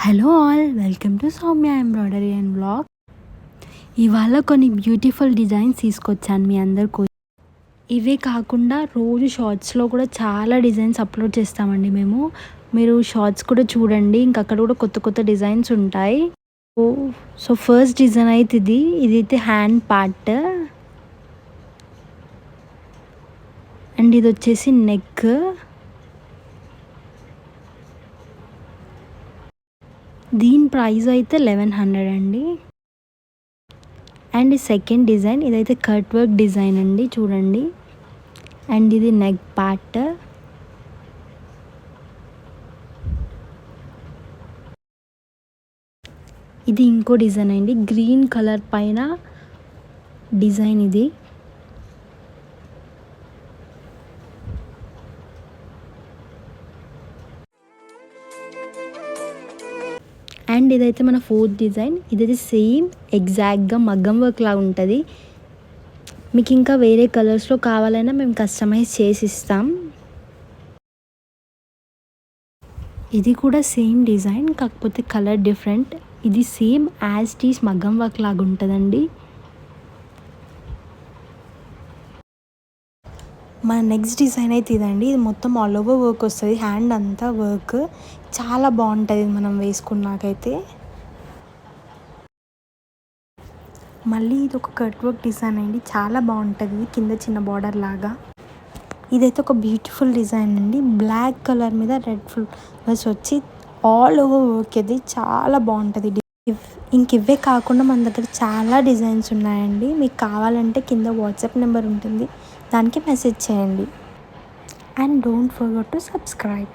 Hello all, welcome to Soumya embroidery and blog. ఇవాళ కొన్ని beautiful designs తీసుకొచ్చాను మీ అందరి కోసం. ఇవే కాకుండా రోజు షార్ట్స్లో కూడా చాలా డిజైన్స్ అప్లోడ్ చేస్తామండి మేము. మీరు షార్ట్స్ కూడా చూడండి, ఇంకా అక్కడ కూడా కొత్త కొత్త డిజైన్స్ ఉంటాయి. సో ఫస్ట్ డిజైన్ అయితే ఇదైతే హ్యాండ్ పార్ట్ అండ్ ఇది వచ్చేసి నెక్. దీని ప్రైస్ అయితే 1100 అండి. అండ్ సెకండ్ డిజైన్ ఇదైతే కట్ వర్క్ డిజైన్ అండి, చూడండి. అండ్ ఇది నెక్ పార్ట్. ఇది ఇంకో డిజైన్ అండి, గ్రీన్ కలర్ పైన డిజైన్ ఇది. అండ్ ఇదైతే మన ఫోర్త్ డిజైన్. ఇదైతే సేమ్ ఎగ్జాక్ట్గా మగ్గం వర్క్ లాగా ఉంటుంది. మీకు ఇంకా వేరే కలర్స్లో కావాలన్నా మేము కస్టమైజ్ చేసి ఇస్తాం. ఇది కూడా సేమ్ డిజైన్, కాకపోతే కలర్ డిఫరెంట్. ఇది సేమ్ యాజ్ టీస్ మగ్గం వర్క్ లాగా ఉంటుందండి. మన నెక్స్ట్ డిజైన్ అయితే ఇదండి. ఇది మొత్తం ఆల్ ఓవర్ వర్క్ వస్తుంది, హ్యాండ్ అంతా వర్క్. చాలా బాగుంటుంది మనం వేసుకున్నాకైతే. మళ్ళీ ఇది ఒక కట్ వర్క్ డిజైన్ అండి, చాలా బాగుంటుంది, కింద చిన్న బార్డర్ లాగా. ఇదైతే ఒక బ్యూటిఫుల్ డిజైన్ అండి, బ్లాక్ కలర్ మీద రెడ్ ఫ్లవర్స్ వచ్చి ఆల్ ఓవర్ వర్క్. ఇది చాలా బాగుంటుంది. ఇంక ఇవే కాకుండా మన దగ్గర చాలా డిజైన్స్ ఉన్నాయండి. మీకు కావాలంటే కింద వాట్సాప్ నెంబర్ ఉంటుంది, దానికి మెసేజ్ చేయండి. And don't forget to subscribe.